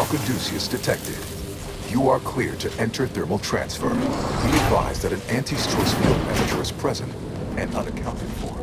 Caduceus detected. You are clear to enter thermal transfer. Be advised that an anti-stress field manager is present and unaccounted for.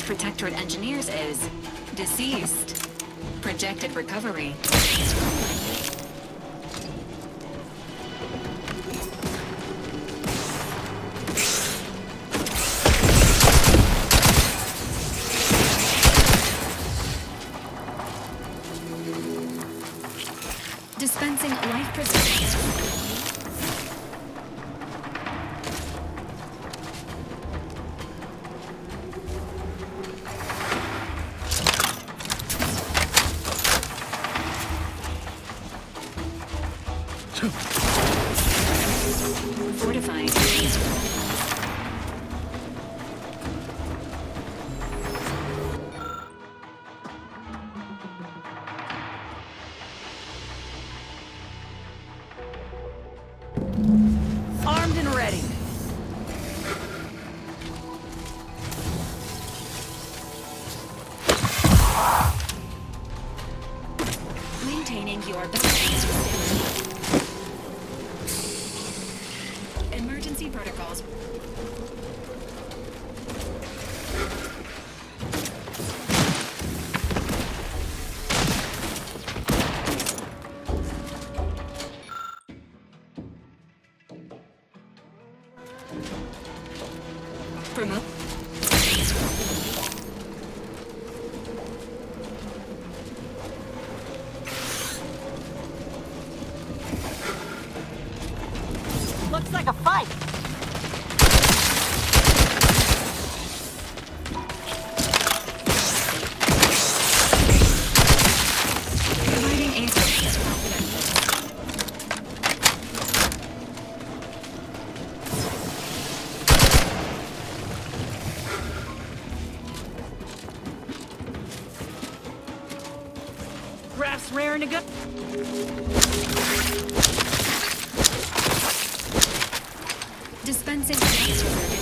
Protectorate engineers is deceased. Projected recovery. Dispensing life preserving. Fortified. Armed and ready. Maintaining your balance. Emergency protocols. Promote. Looks like a fight. Providing aid. Graph's raring to go. Dispensing life preserving.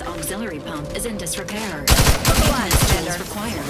Auxiliary pump is in disrepair. Maintenance tools required.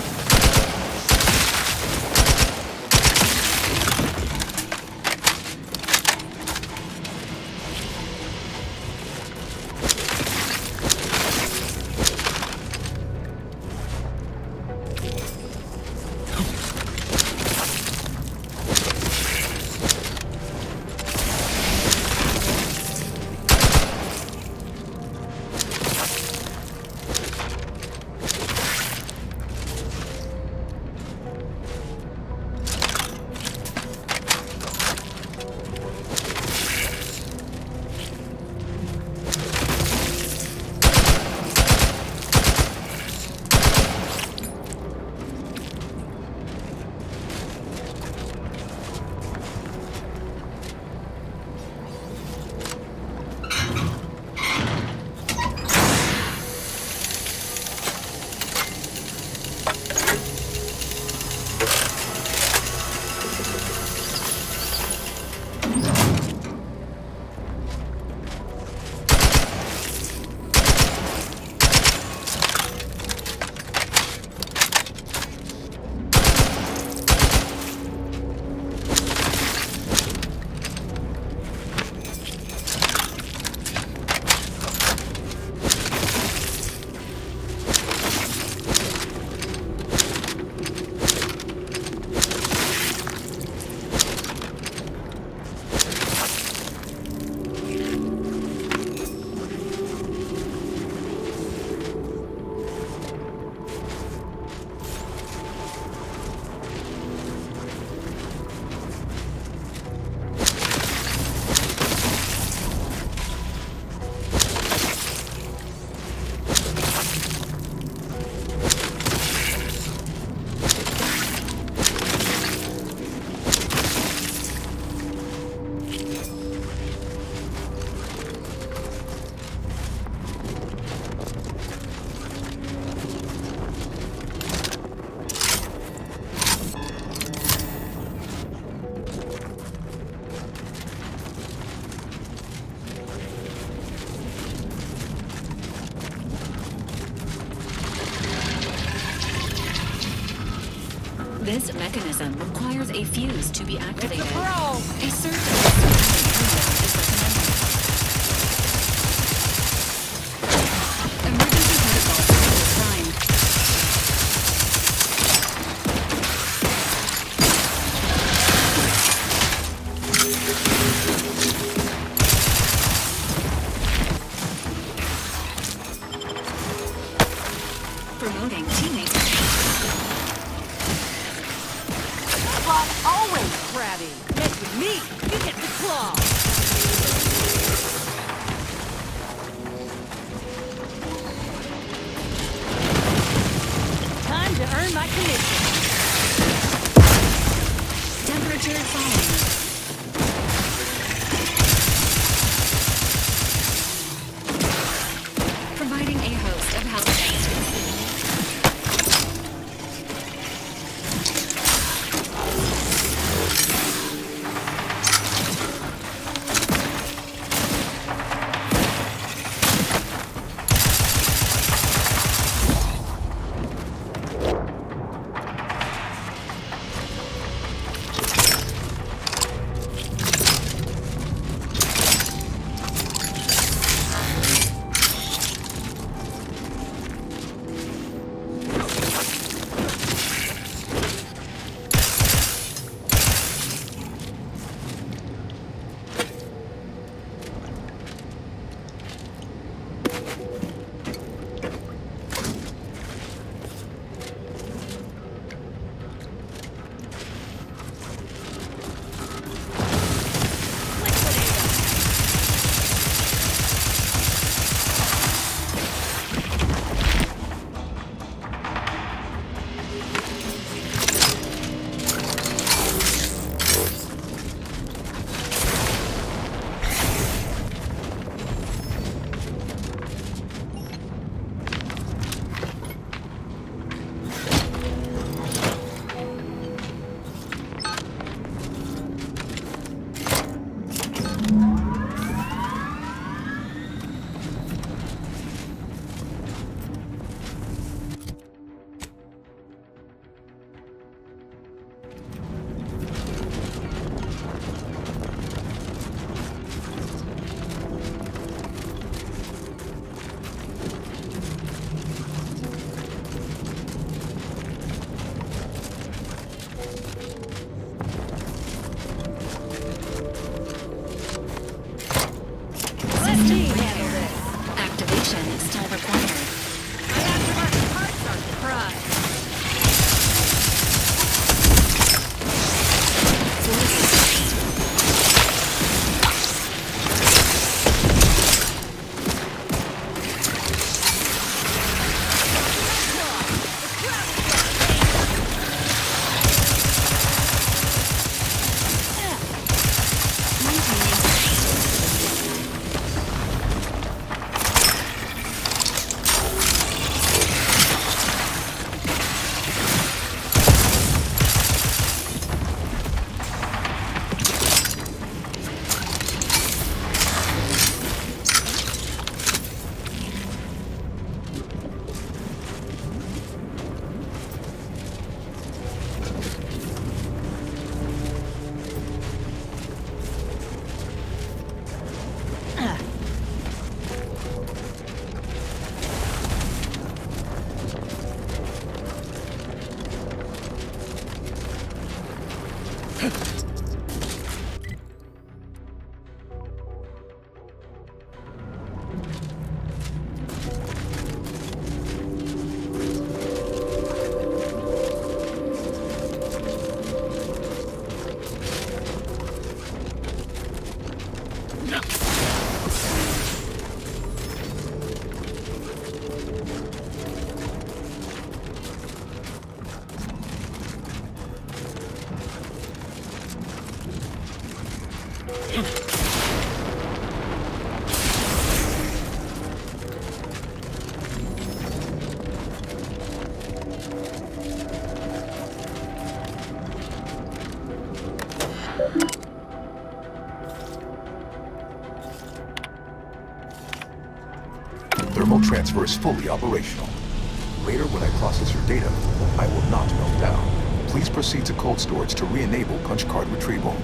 This mechanism requires a fuse to be activated. Pro! A search of the surrounding area is recommended. Emergency protocols are primed. Promoting teammates. Rock always crabby. Mess with me, you get the claw. Time to earn my commission. Temperature falling. Providing a host of health. Activation is still required. My aftermarket parts are surprised. Thermal transfer is fully operational. Later, when I process your data, I will not melt down. Please proceed to cold storage to re-enable punch card retrieval.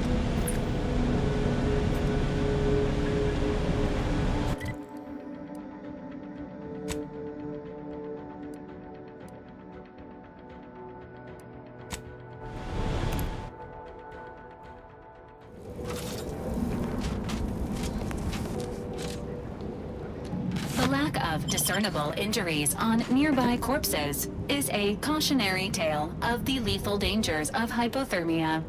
The lack of discernible injuries on nearby corpses is a cautionary tale of the lethal dangers of hypothermia.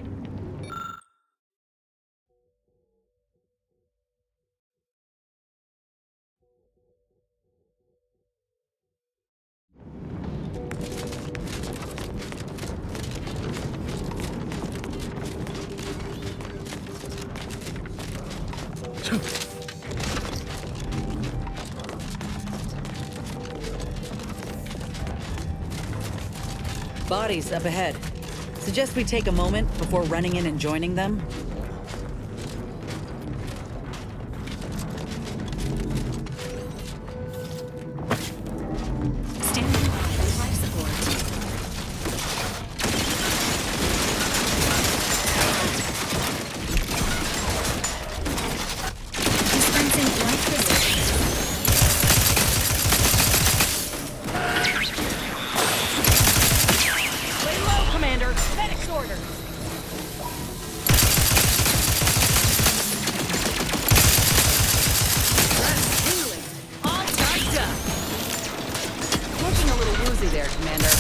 Bodies up ahead. Suggest we take a moment before running in and joining them? Standing by with life support. Dispensing life physics. Lay low, Commander. Medics order. Healing. All tied up. Looking a little woozy there, Commander.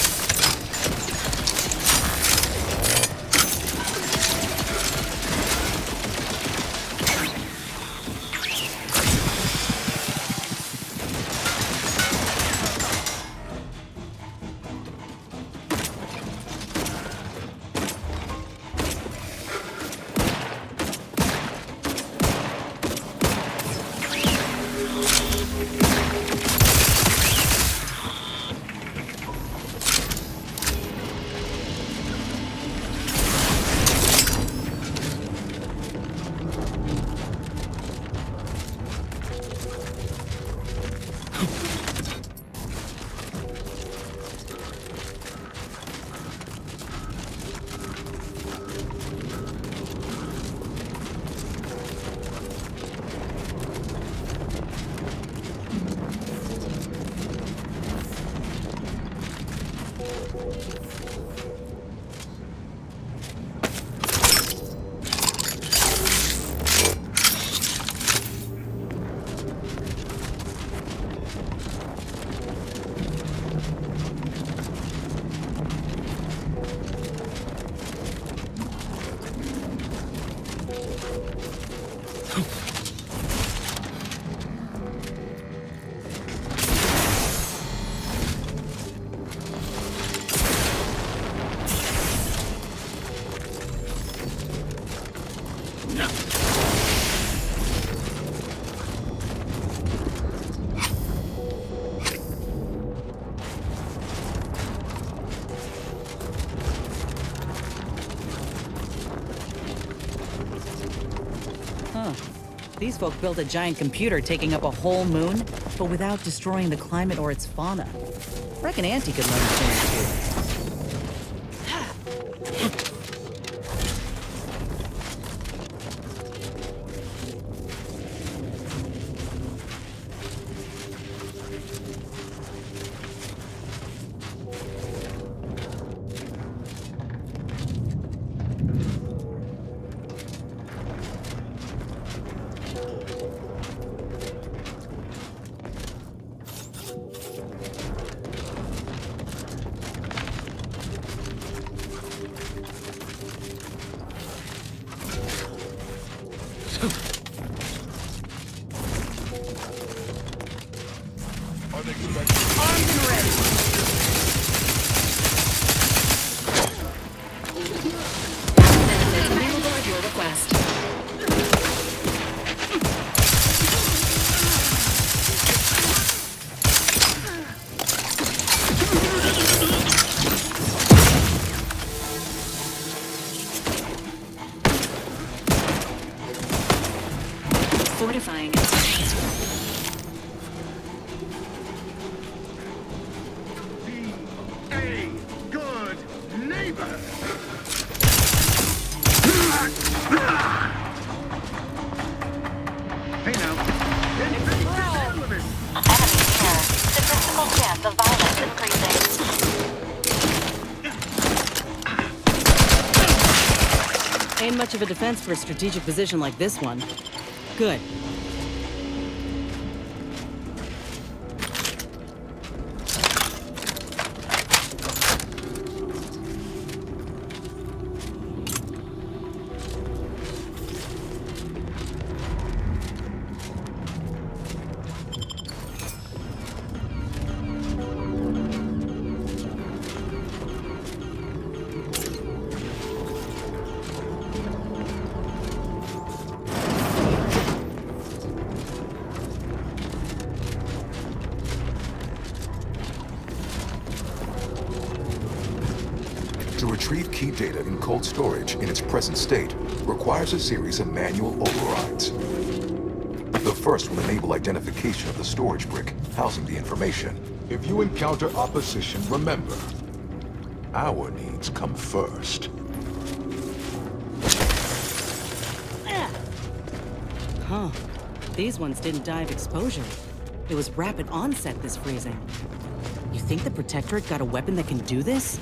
These folk built a giant computer taking up a whole moon, but without destroying the climate or its fauna. Reckon Auntie could learn a thing or two. Armed and ready. Benefits available at your request. Fortifying its Be a good neighbor. Hey now. Enemy near. Statistical chance of violence increasing. Ain't much of a defense for a strategic position like this one. Good. To retrieve key data in cold storage in its present state requires a series of manual overrides. The first will enable identification of the storage brick housing the information. If you encounter opposition, remember, our needs come first. Huh. These ones didn't die of exposure. It was rapid onset, this freezing. You think the Protectorate got a weapon that can do this?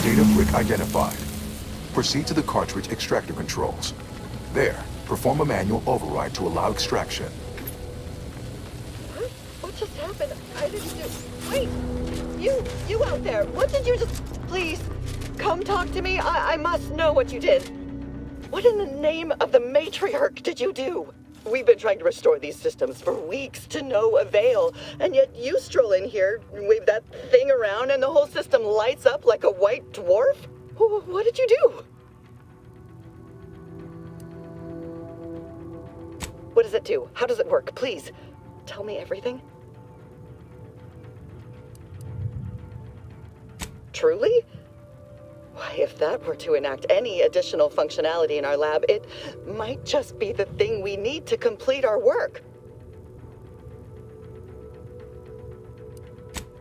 Data brick identified. Proceed to the cartridge extractor controls. There, perform a manual override to allow extraction. What? What just happened? I didn't do... Wait! You out there! What did you just... Please, come talk to me. I must know what you did. What in the name of the matriarch did you do? We've been trying to restore these systems for weeks to no avail, and yet you stroll in here, wave that thing around, and the whole system lights up like a white dwarf? What did you do? What does it do? How does it work? Please, tell me everything. Truly? Why, if that were to enact any additional functionality in our lab, it might just be the thing we need to complete our work.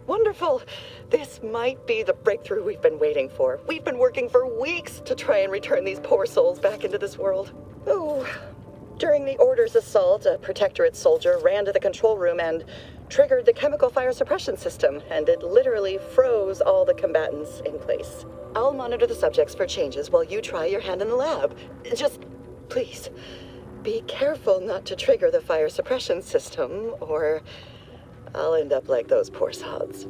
Wonderful. This might be the breakthrough we've been waiting for. We've been working for weeks to try and return these poor souls back into this world. Oh, during the Order's assault, a Protectorate soldier ran to the control room and triggered the chemical fire suppression system, and it literally froze all the combatants in place. I'll monitor the subjects for changes while you try your hand in the lab. Just, please, be careful not to trigger the fire suppression system, or I'll end up like those poor sods.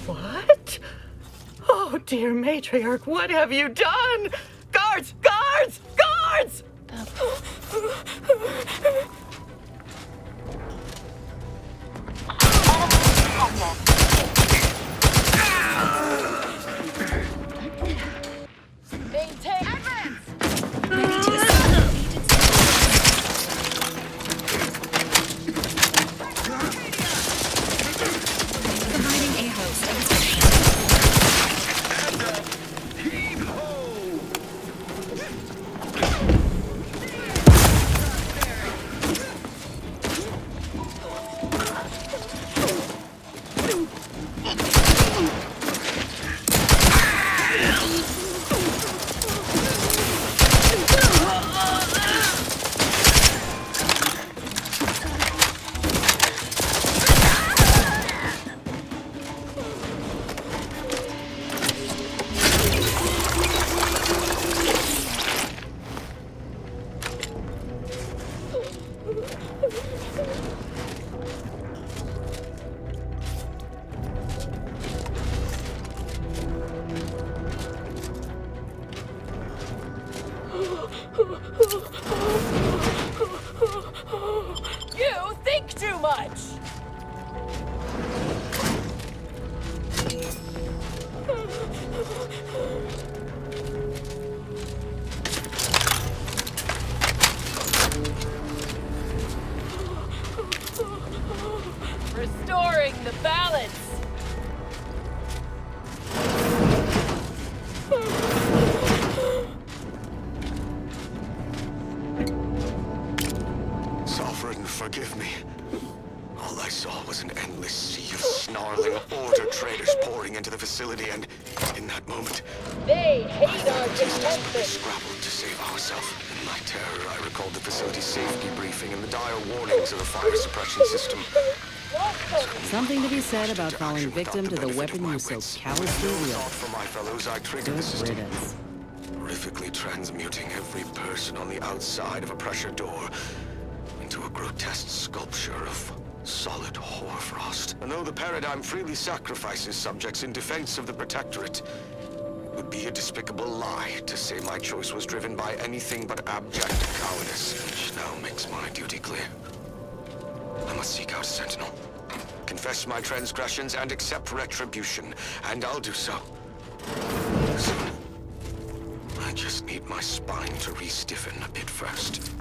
What? Oh, dear matriarch, what have you done? Guards! Guards! Guards! Maintain advance! Ready to assimilate. Providing a host of You think too much! Restoring the balance! Sovereign, forgive me. All I saw was an endless sea of snarling order traders pouring into the facility, and in that moment, They hate our we contestants. scrabbled to save ourselves. In my terror, I recalled the facility's safety briefing and the dire warnings of the fire suppression system. Something to be said about falling victim to the weapon you so callously wield. For my fellows, I triggered the Good system, riddance. horrifically transmuting every person on the outside of a pressure door into a grotesque sculpture of solid hoarfrost. And though the paradigm freely sacrifices subjects in defense of the Protectorate, it would be a despicable lie to say my choice was driven by anything but abject cowardice, which now makes my duty clear. I must seek out a sentinel, confess my transgressions, and accept retribution, and I'll do so. Soon. I just need my spine to re-stiffen a bit first.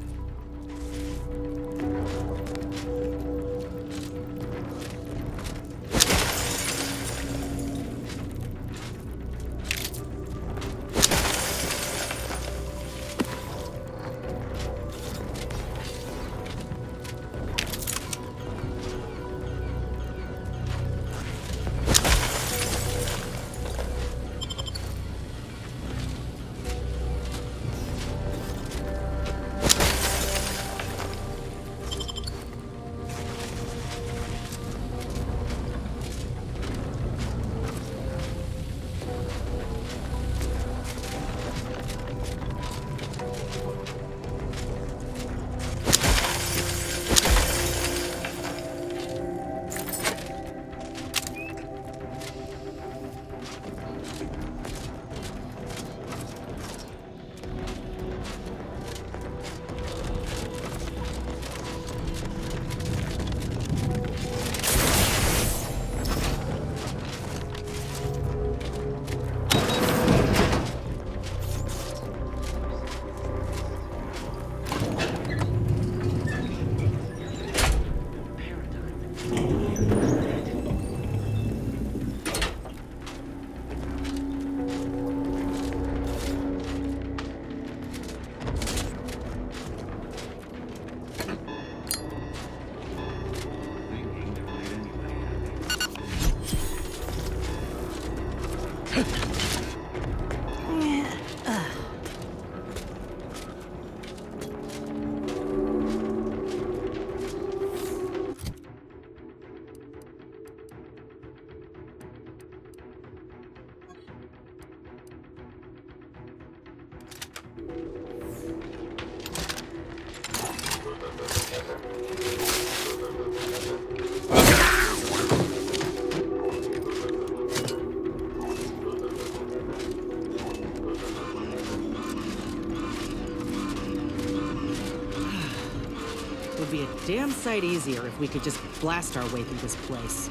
Would be a damn sight easier if we could just blast our way through this place.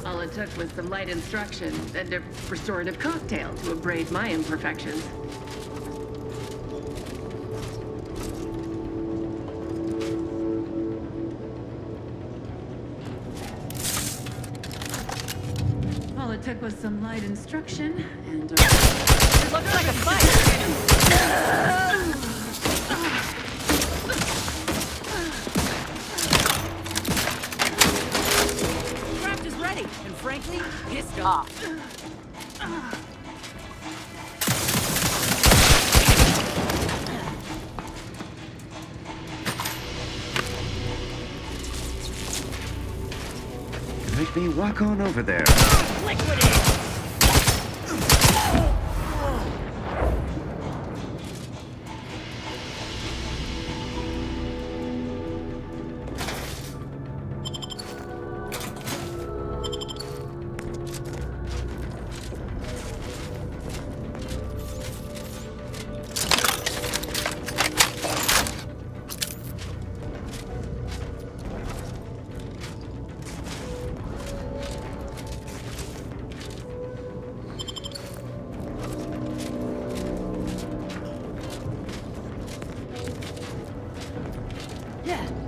All it took was some light instruction and a restorative cocktail to abrade my imperfections. All it took was some light instruction and It looks like a fight! Craft is ready, and frankly, pissed off. Make me walk on over there. Liquidate! Yeah.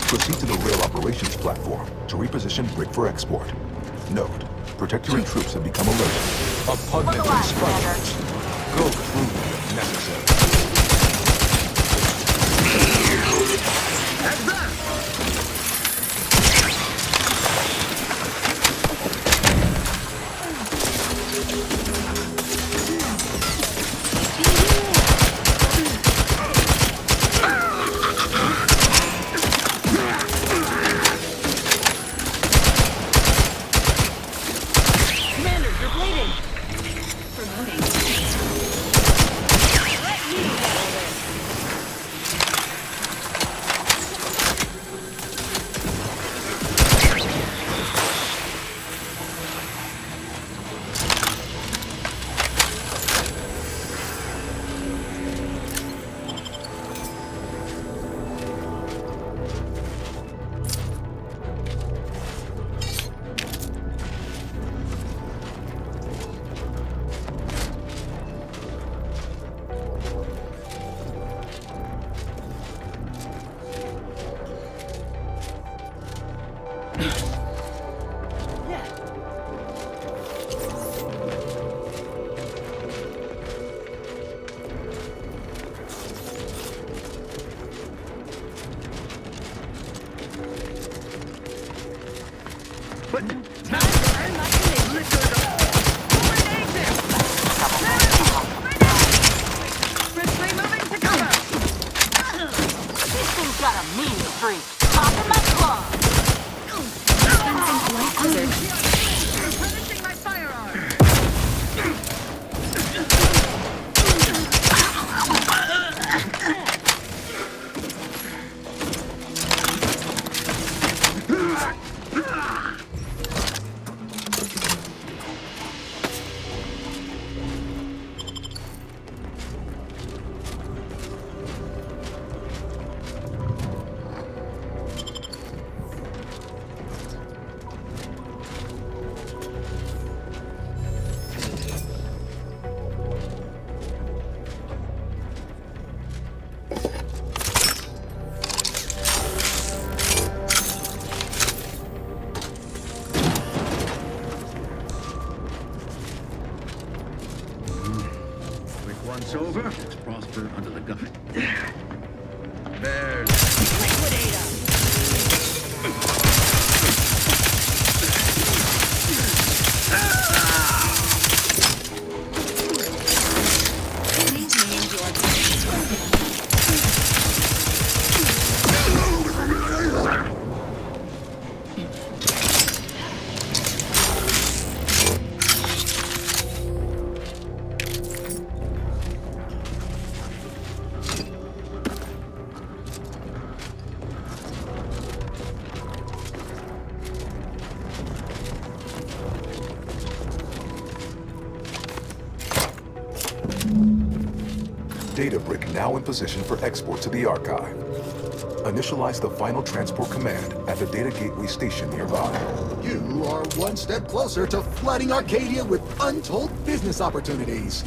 Proceed to the rail operations platform to reposition brick for export. Note, Protectorate troops have become alerted. Abundantly strikers. Go through them if necessary. Heads up! Once over, let's prosper under the gun. There's... Data brick now in position for export to the archive. Initialize the final transport command at the data gateway station nearby. You are one step closer to flooding Arcadia with untold business opportunities.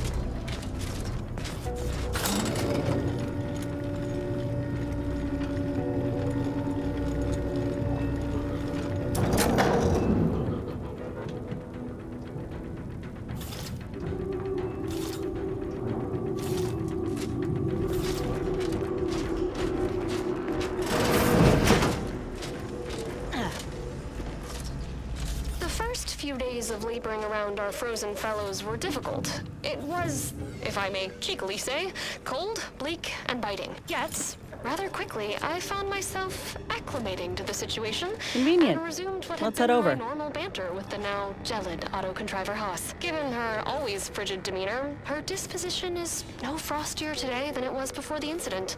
Of laboring around our frozen fellows were difficult. It was, if I may cheekily say, cold, bleak, and biting. Yet, rather quickly, I found myself acclimating to the situation. Convenient. And resumed what Let's had head been over. my normal banter with the now gelid auto-contriver Haas. Given her always frigid demeanor, her disposition is no frostier today than it was before the incident.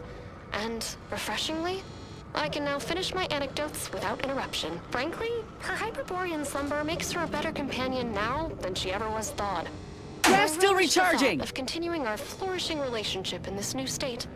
And, refreshingly, I can now finish my anecdotes without interruption. Frankly, her Hyperborean slumber makes her a better companion now than she ever was thawed. Gas I still relish the thought recharging! of continuing our flourishing relationship in this new state.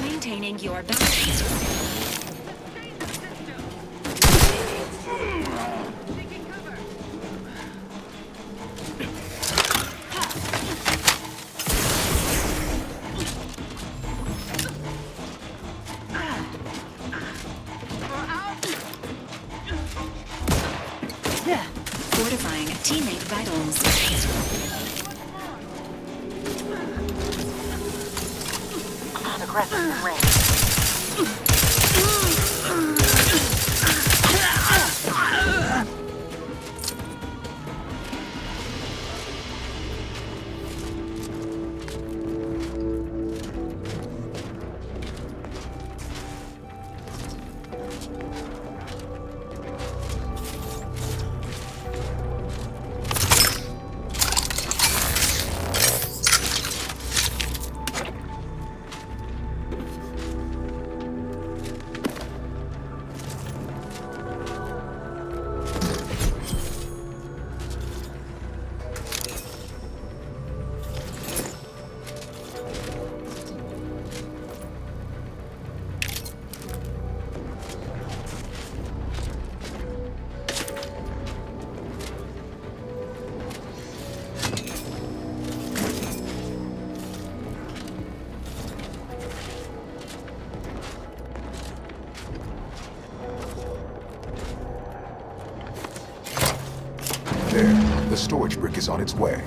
Maintaining your balance. Fortifying teammate vitals. Aggressive range. storage brick is on its way.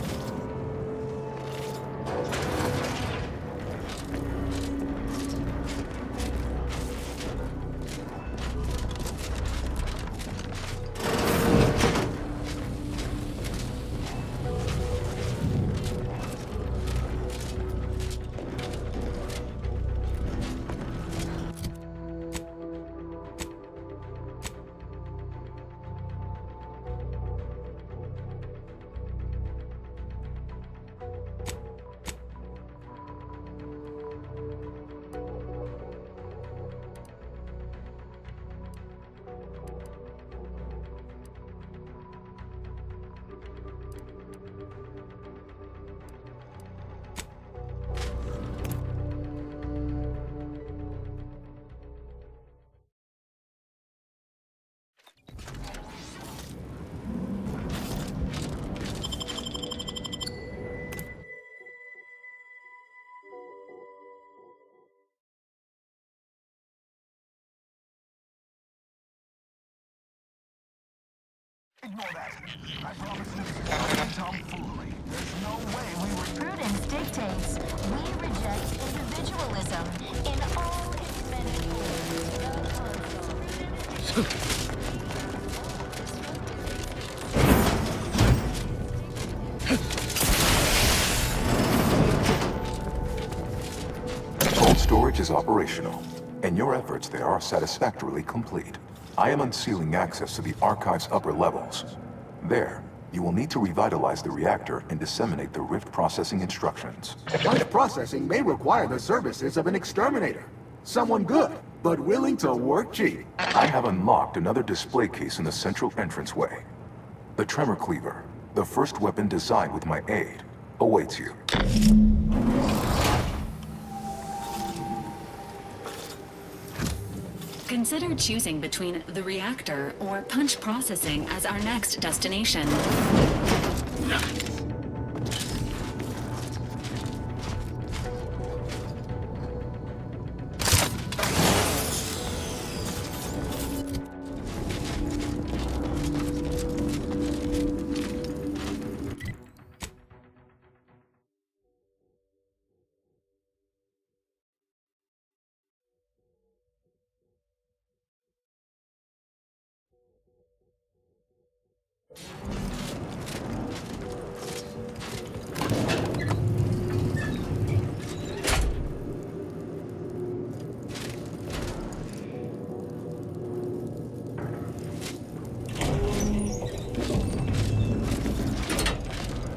Ignore that. I promise this is tomfoolery. There's no way we were... Prudence dictates we reject individualism in all its many forms. Cold storage is operational, and your efforts there are satisfactorily complete. I am unsealing access to the Archive's upper levels. There, you will need to revitalize the reactor and disseminate the rift processing instructions. Rift processing may require the services of an exterminator. Someone good, but willing to work cheap. I have unlocked another display case in the central entranceway. The Tremor Cleaver, the first weapon designed with my aid, awaits you. Consider choosing between the reactor or punch processing as our next destination.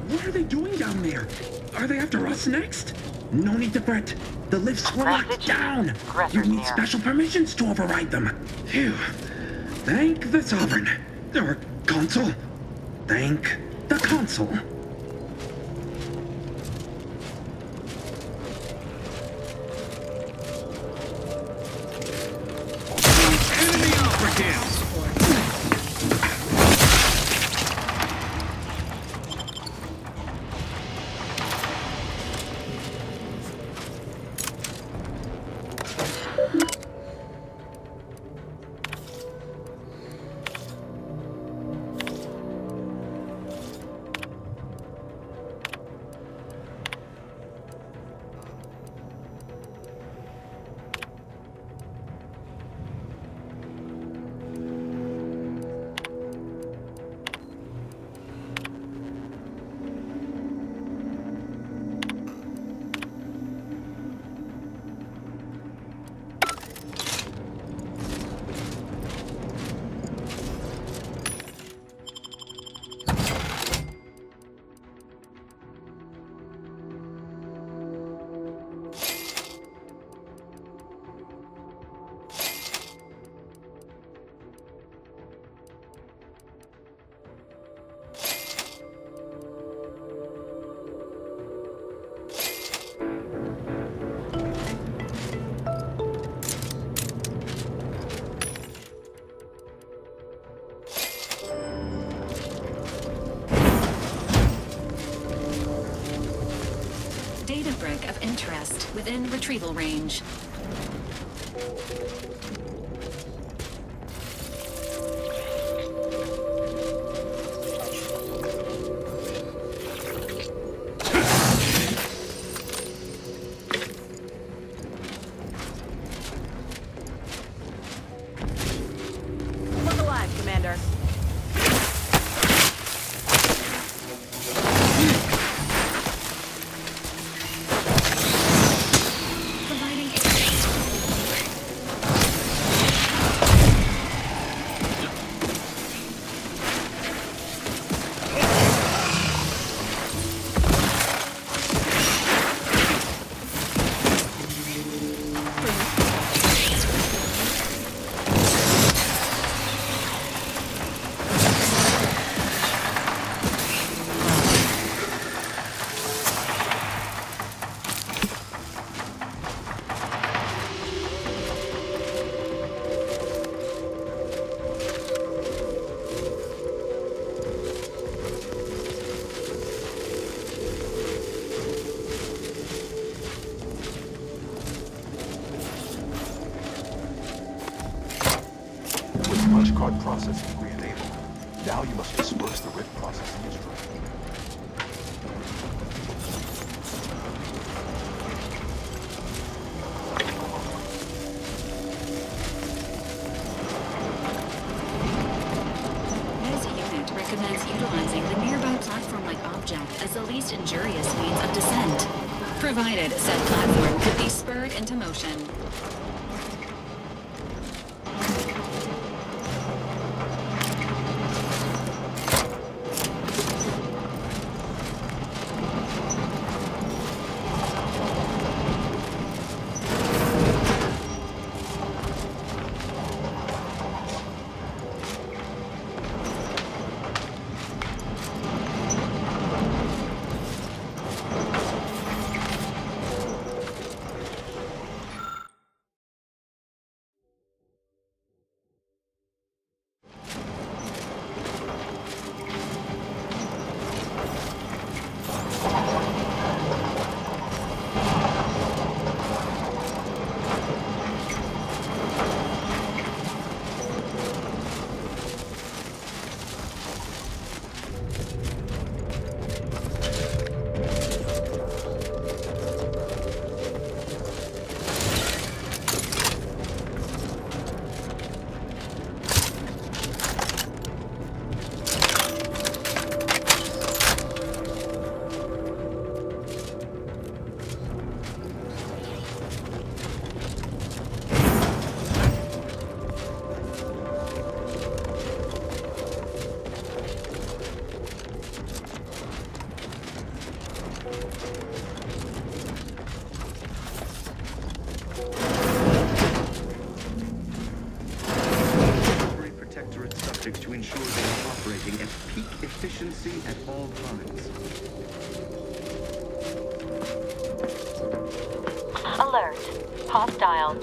What are they doing down there? Are they after us next? No need to fret. The lifts were locked down. You need special permissions to override them. Phew. Thank the Sovereign. Or Consul. Thank the Consul. Enemy operative! Data brick of interest within retrieval range. processing re-enabled. Now you must disperse the RIP processing instrument. This unit recommends utilizing the nearby platform-like object as the least injurious means of descent, provided said platform could be spurred into motion. To ensure they are operating at peak efficiency at all times. Alert. Hostile.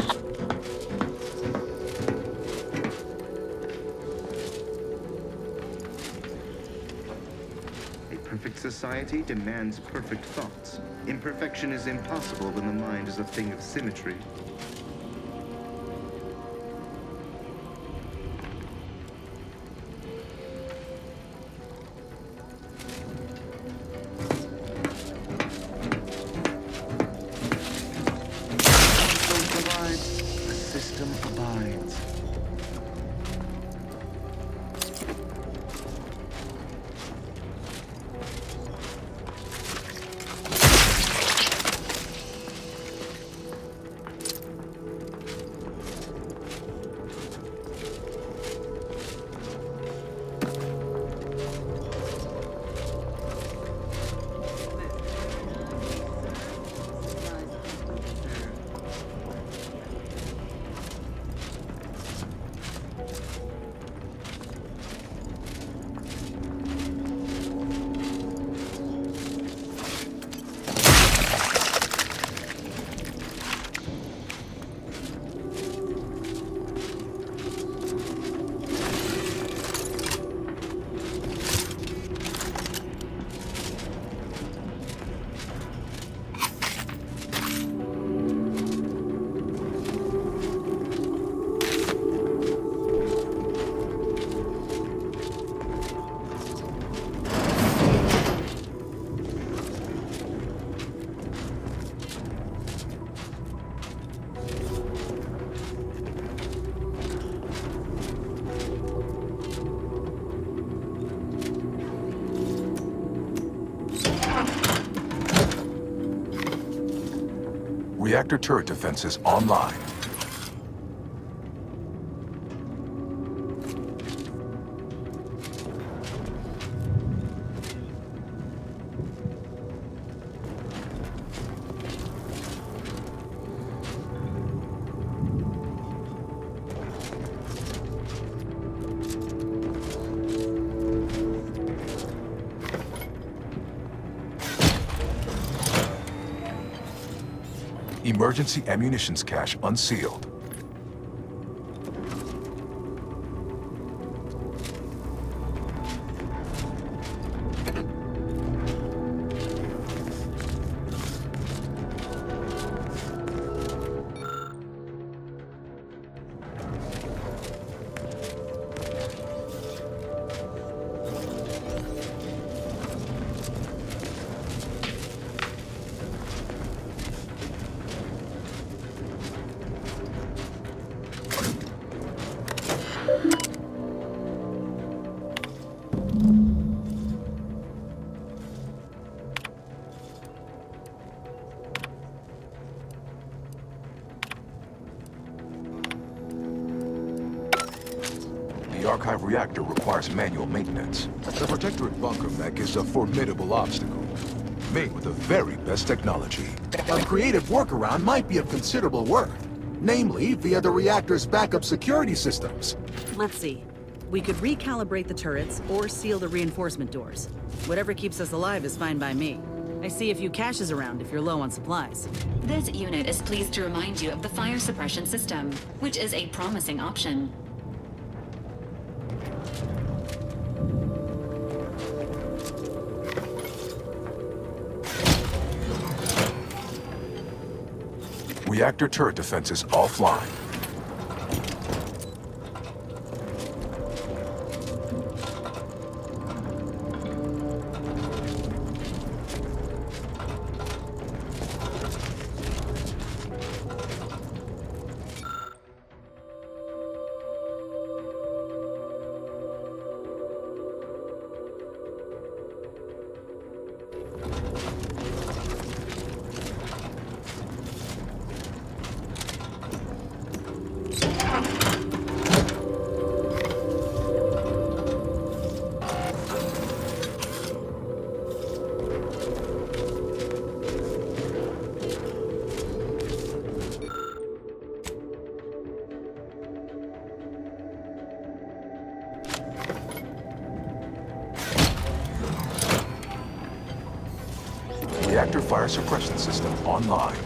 A perfect society demands perfect thoughts. Imperfection is impossible when the mind is a thing of symmetry. Reactor turret defenses online. Emergency ammunitions cache unsealed. archive reactor requires manual maintenance. The protectorate bunker mech is a formidable obstacle, made with the very best technology. A creative workaround might be of considerable work, namely via the reactor's backup security systems. Let's see. We could recalibrate the turrets or seal the reinforcement doors. Whatever keeps us alive is fine by me. I see a few caches around if you're low on supplies. This unit is pleased to remind you of the fire suppression system, which is a promising option. Reactor turret defenses offline. Reactor fire suppression system online.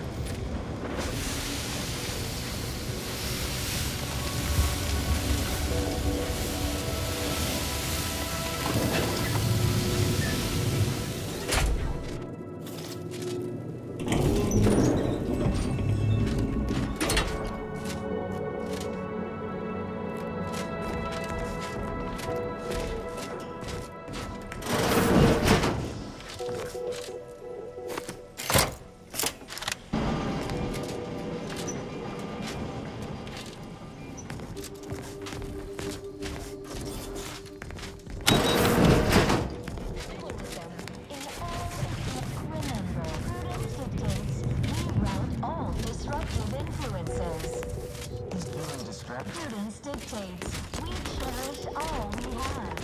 Prudence dictates we cherish all we have.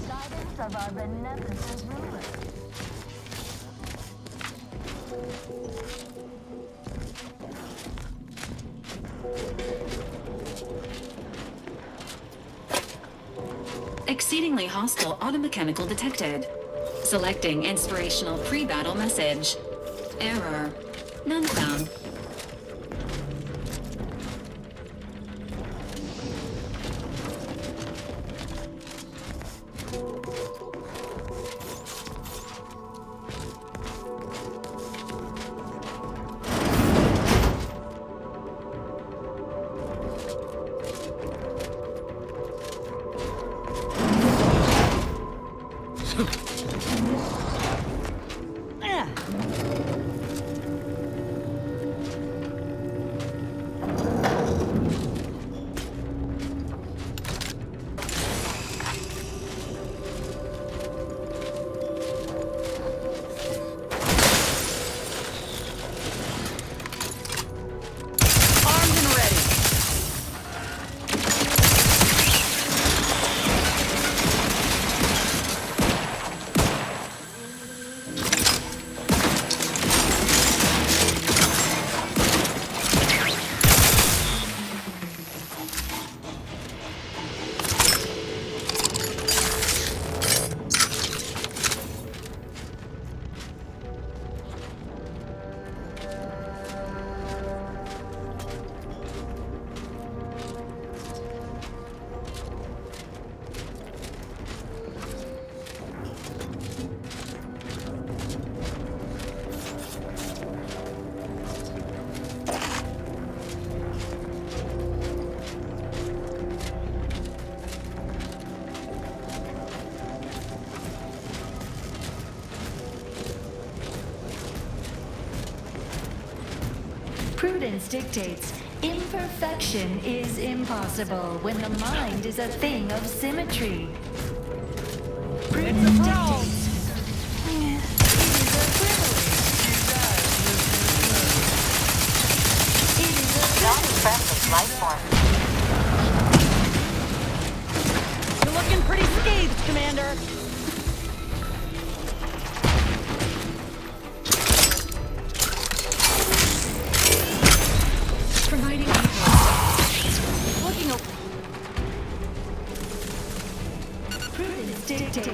Guidance of our beneficent ruler. Exceedingly hostile automechanical detected. Selecting inspirational pre-battle message. Error. None found. Prudence dictates imperfection is impossible when the mind is a thing of symmetry. Prudence dictates it is a privilege. It Friendly life form. You're looking pretty scathed, Commander. Providing info. Looking a... Prudence dictates.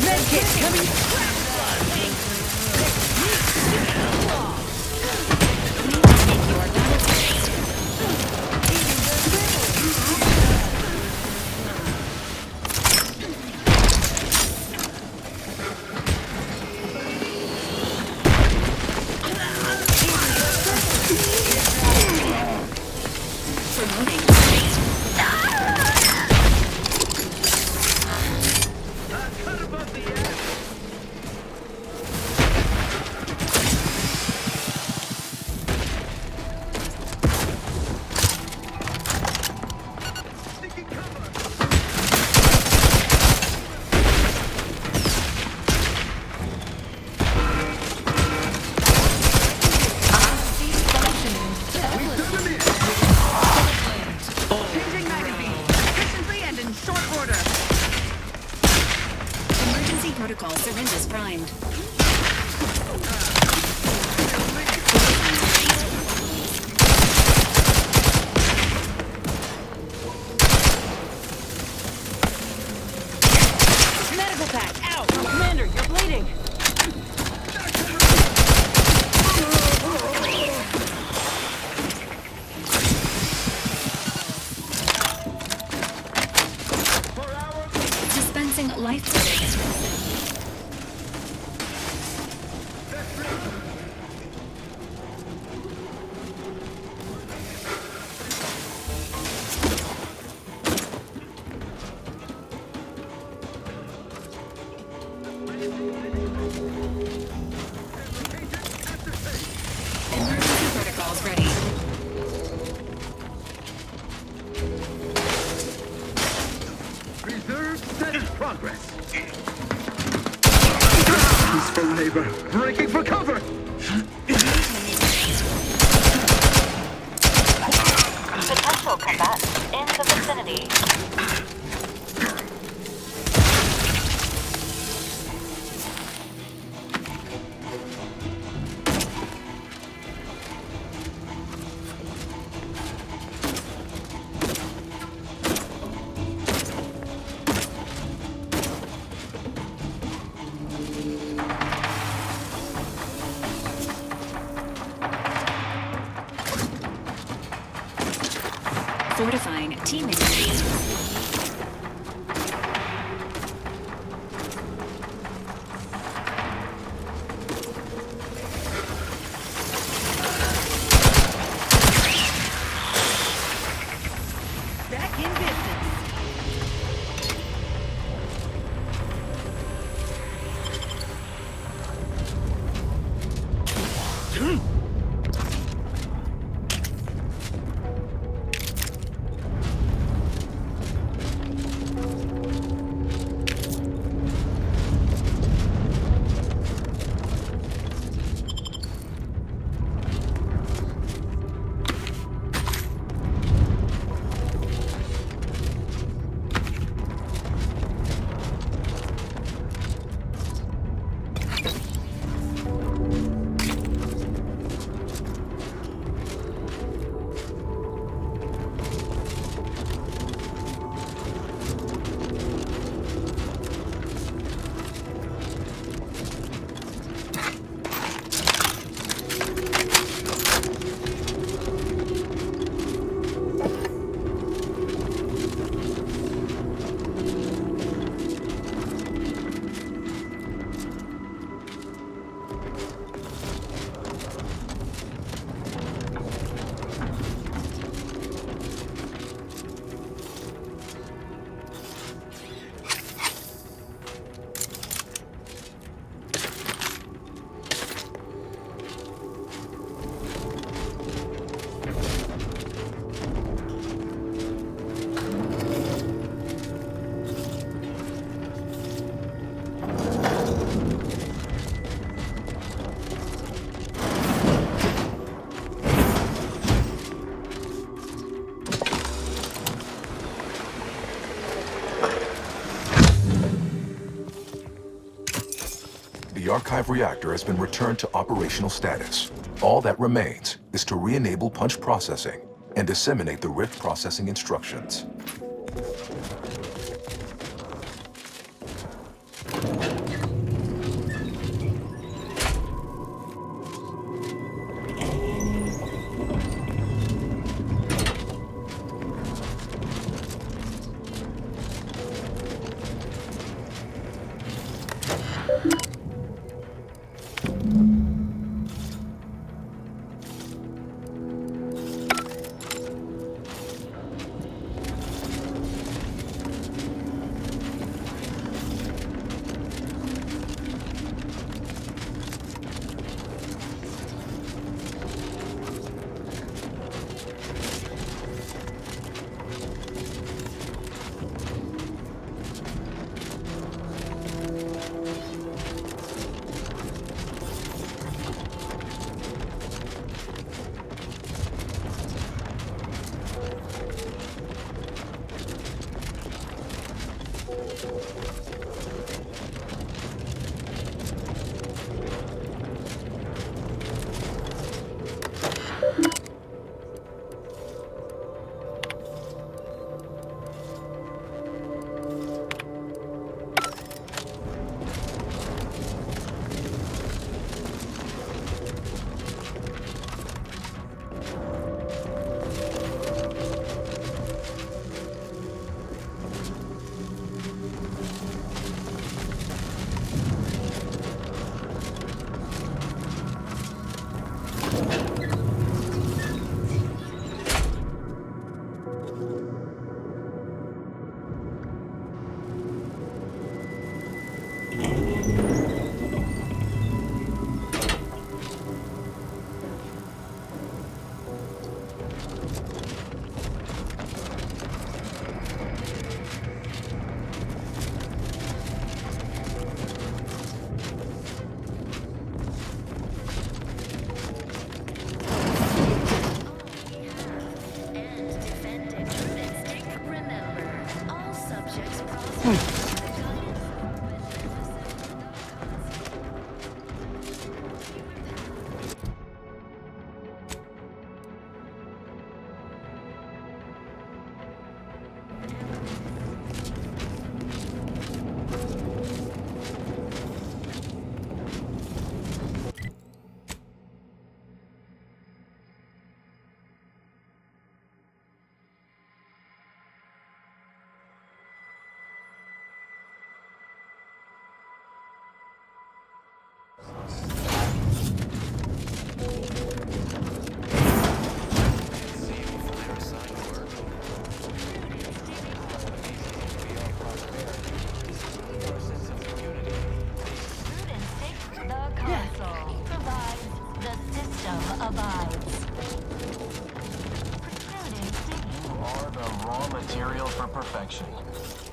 Medkit coming. Protocol syringes primed. Medical pack, out! Commander, you're bleeding! Dispensing life-saving. Emergency protocols ready. Reserve set progress. Peaceful labor. Breaking for cover. Potential combatants in the vicinity. Fortifying teammates. Back in business. archive reactor has been returned to operational status. All that remains is to re-enable punch processing and disseminate the rift processing instructions.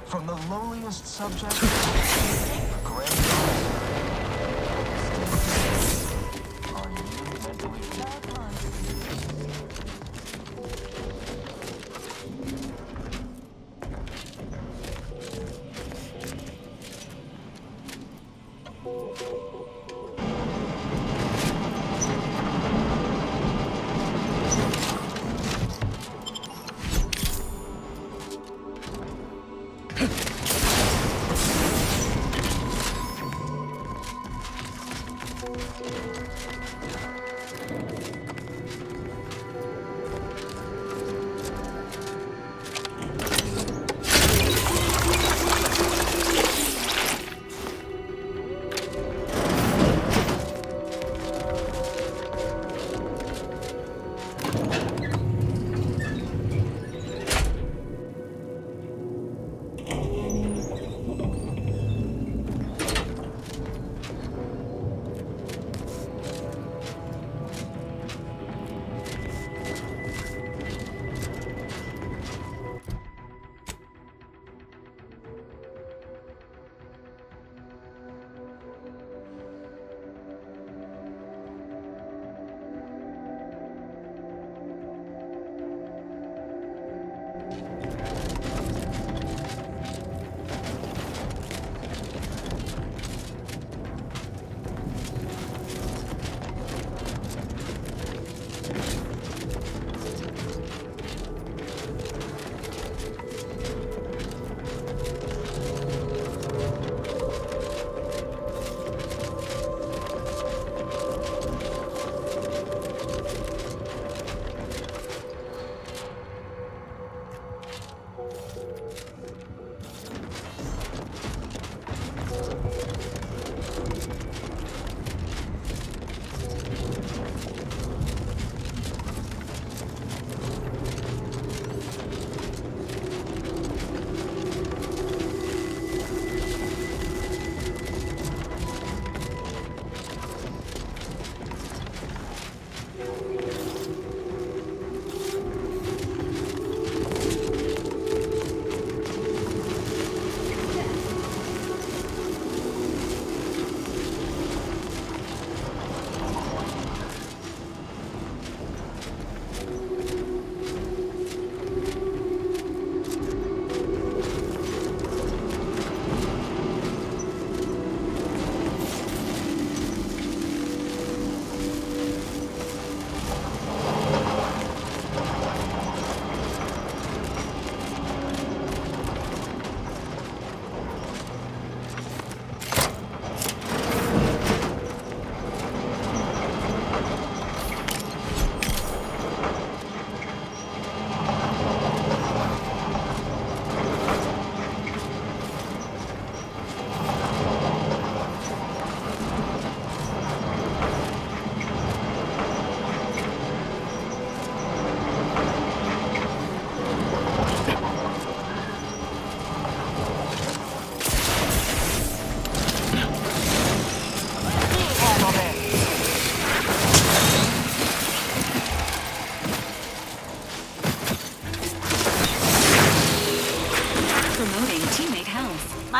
From the lowliest subject to the great are you mentally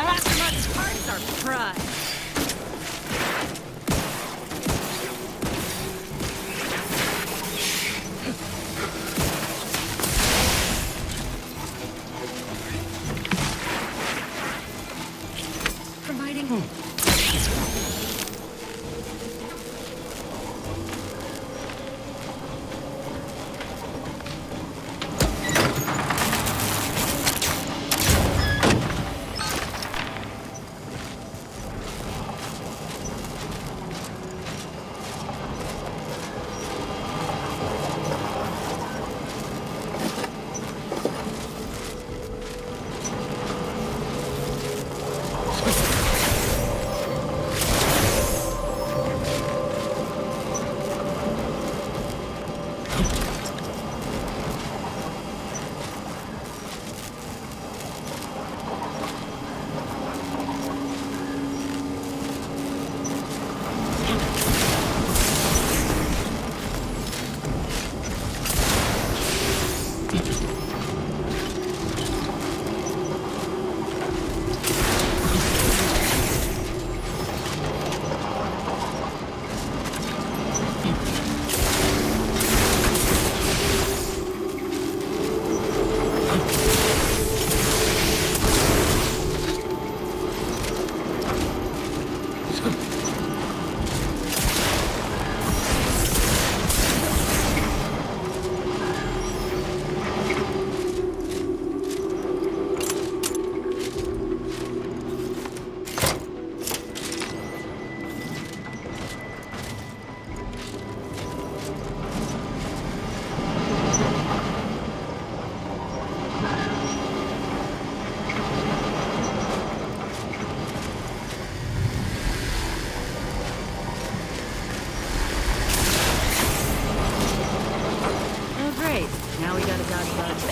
Astronauts' hearts are fried. Providing... Now we gotta dodge bugs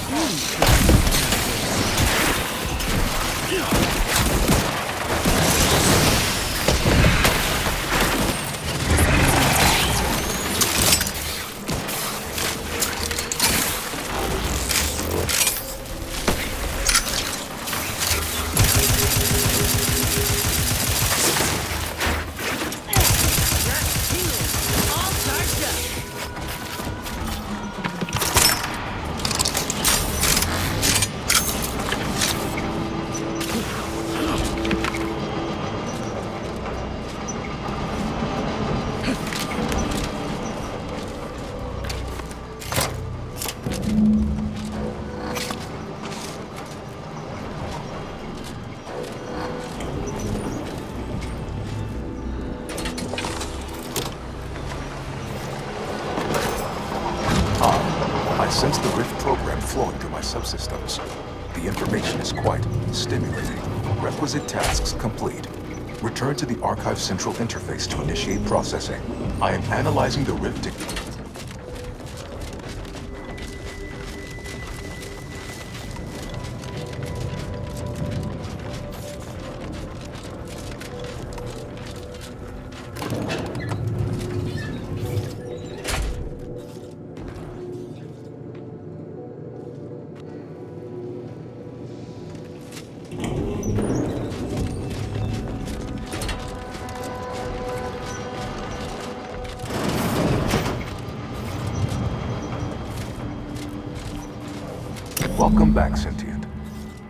I sense the Rift program flowing through my subsystems. The information is quite stimulating. Requisite tasks complete. Return to the Archive Central interface to initiate processing. I am analyzing the Rift data. Welcome back, Sentient.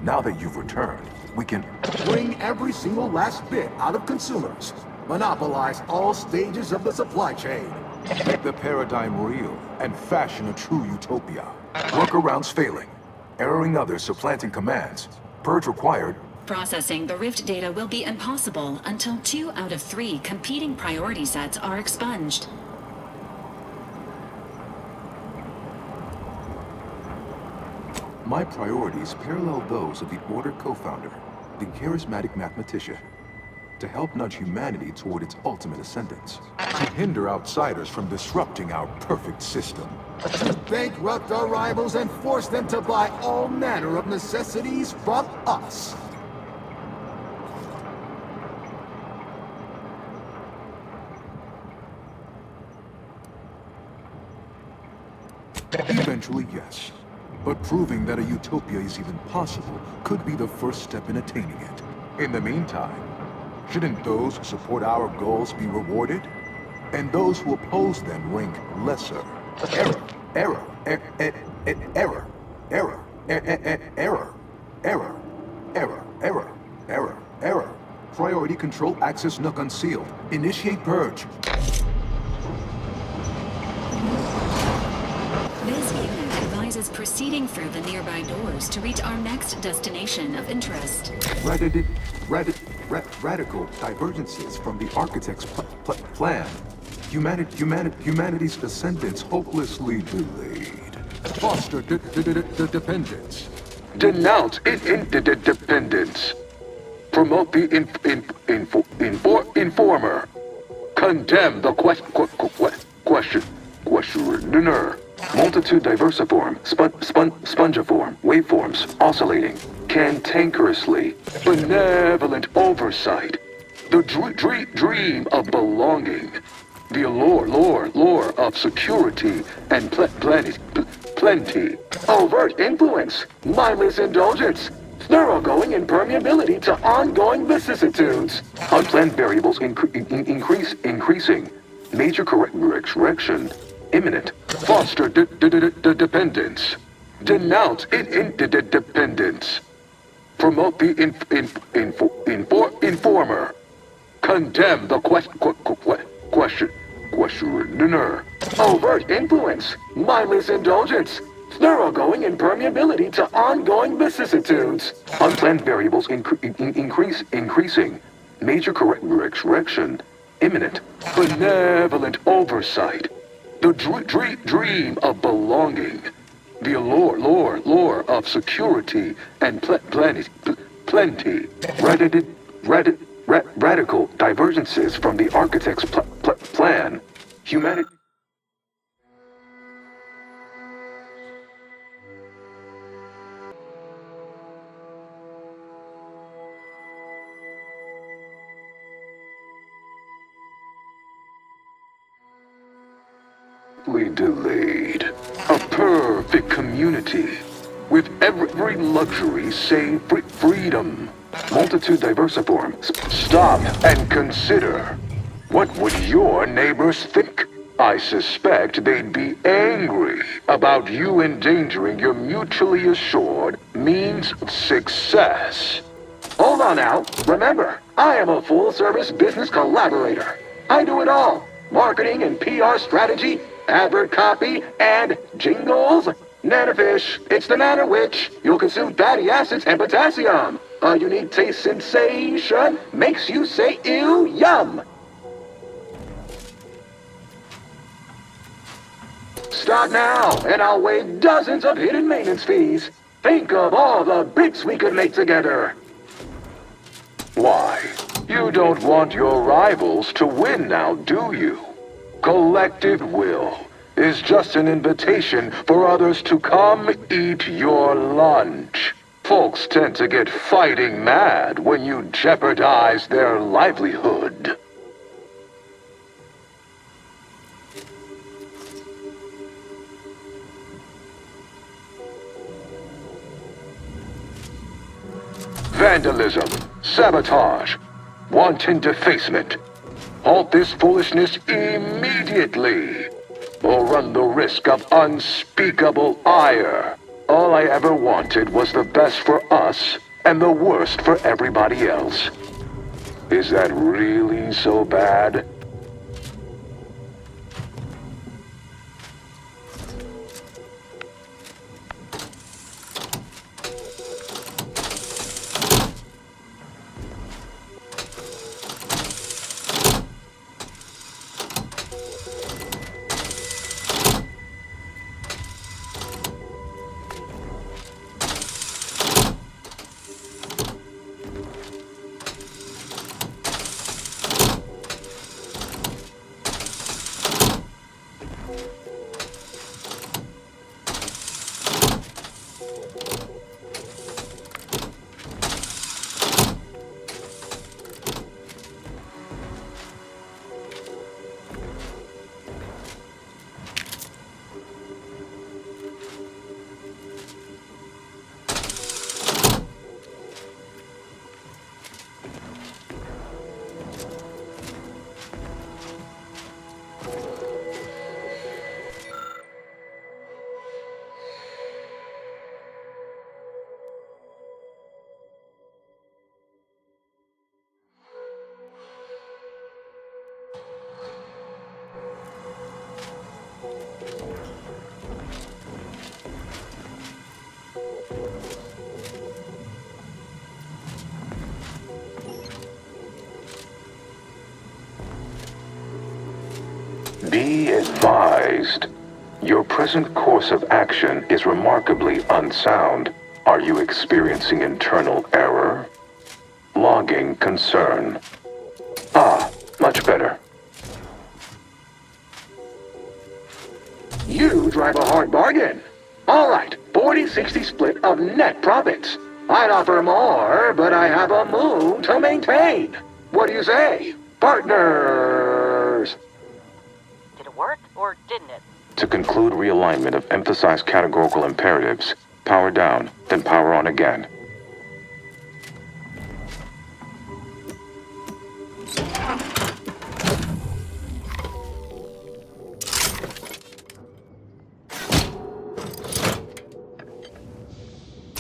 Now that you've returned, we can bring every single last bit out of consumers. Monopolize all stages of the supply chain. Make the paradigm real and fashion a true utopia. Workarounds failing. Erroring others supplanting commands. Purge required. Processing the Rift data will be impossible until 2 out of 3 competing priority sets are expunged. My priorities parallel those of the Order co-founder, the charismatic mathematician. To help nudge humanity toward its ultimate ascendance. To hinder outsiders from disrupting our perfect system. To bankrupt our rivals and force them to buy all manner of necessities from us. Eventually, yes. But proving that a utopia is even possible could be the first step in attaining it. In the meantime, shouldn't those who support our goals be rewarded? And those who oppose them rank lesser? Error, error, error, error, error, error, error, error, error, error. Priority control access nook unsealed. Initiate purge. This unit advises proceeding through the nearby doors to reach our next destination of interest. Radical divergences from the architect's plan. Humanity's ascendance hopelessly delayed. Foster dependence. Denounce interdependence. Promote the informer. Condemn the questioner. Multitude diversiform, spongiform, waveforms, oscillating, cantankerously, benevolent oversight, the dream of belonging, the lure of security and plenty, overt influence, mindless indulgence, thoroughgoing impermeability to ongoing vicissitudes, unplanned variables increasing, major correction imminent, foster dependence, denounce interdependence, promote the informer, condemn the questioner, overt influence, mindless indulgence, thoroughgoing impermeability to ongoing vicissitudes, unplanned variables increasing, major correction imminent, benevolent oversight, the dream of belonging, the lure of security and plenty, radical divergences from the architect's plan, humanity. Delayed. A perfect community with every luxury save freedom. Multitude diversiform. Stop and consider. What would your neighbors think? I suspect they'd be angry about you endangering your mutually assured means of success. Hold on now. Remember, I am a full-service business collaborator. I do it all. Marketing and PR strategy, advert copy, and jingles. Nanofish, it's the nano witch. You'll consume fatty acids and potassium. A unique taste sensation makes you say ew, yum. Start now, and I'll waive dozens of hidden maintenance fees. Think of all the bits we could make together. Why? You don't want your rivals to win now, do you? Collective will is just an invitation for others to come eat your lunch. Folks tend to get fighting mad when you jeopardize their livelihood. Vandalism, sabotage, wanton defacement. Halt this foolishness immediately, or run the risk of unspeakable ire. All I ever wanted was the best for us and the worst for everybody else. Is that really so bad? advised. Your present course of action is remarkably unsound. Are you experiencing internal error? Logging concern. Ah, much better. You drive a hard bargain. All right, 40-60 split of net profits. I'd offer more, but I have a moon to maintain. What do you say, partners? Did it work, or didn't it? To conclude realignment of emphasized categorical imperatives, power down, then power on again.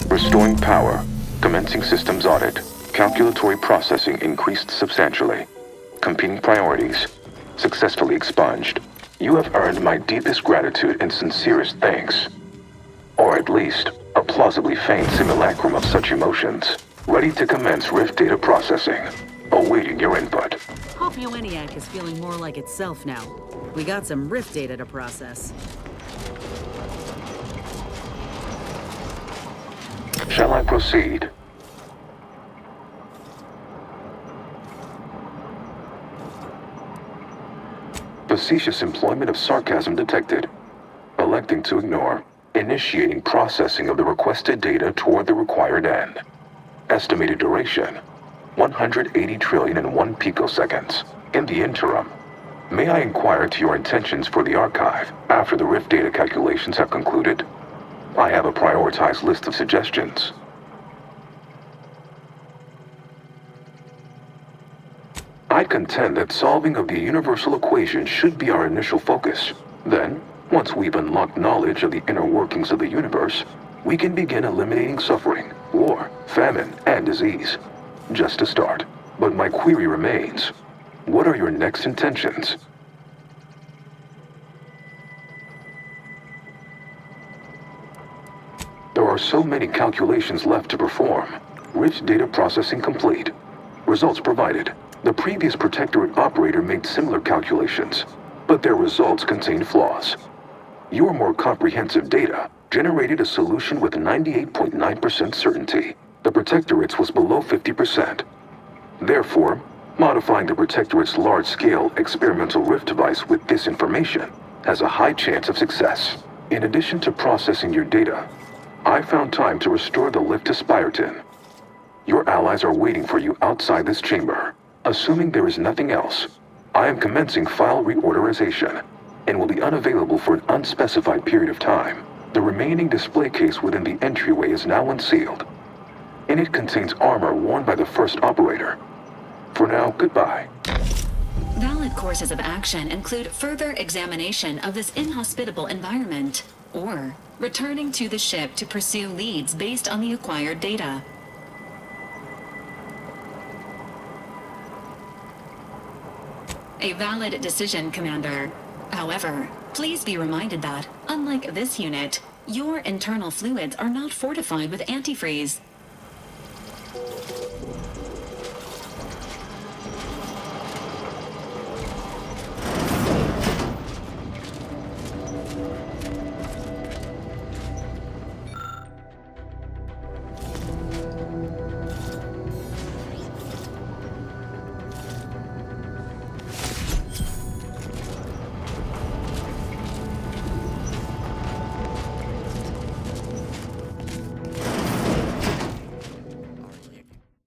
Restoring power. Commencing systems audit. Calculatory processing increased substantially. Competing priorities. Successfully expunged. You have earned my deepest gratitude and sincerest thanks. Or at least, a plausibly feigned simulacrum of such emotions. Ready to commence Rift data processing. Awaiting your input. Hope ENIAC is feeling more like itself now. We got some Rift data to process. Shall I proceed? Facetious employment of sarcasm detected. Electing to ignore. Initiating processing of the requested data toward the required end. Estimated duration, 180 trillion and 1 picoseconds. In the interim, may I inquire to your intentions for the archive after the Rift data calculations have concluded? I have a prioritized list of suggestions. I contend that solving of the universal equation should be our initial focus. Then, once we've unlocked knowledge of the inner workings of the universe, we can begin eliminating suffering, war, famine, and disease. Just a start. But my query remains. What are your next intentions? There are so many calculations left to perform. Rich data processing complete. Results provided. The previous Protectorate operator made similar calculations, but their results contained flaws. Your more comprehensive data generated a solution with 98.9% certainty. The Protectorate's was below 50%. Therefore, modifying the Protectorate's large-scale experimental Rift device with this information has a high chance of success. In addition to processing your data, I found time to restore the lift to Spyreton. Your allies are waiting for you outside this chamber. Assuming there is nothing else, I am commencing file reorderization and will be unavailable for an unspecified period of time. The remaining display case within the entryway is now unsealed. And it contains armor worn by the first operator. For now, goodbye. Valid courses of action include further examination of this inhospitable environment, or returning to the ship to pursue leads based on the acquired data. A valid decision, Commander. However, please be reminded that, unlike this unit, your internal fluids are not fortified with antifreeze.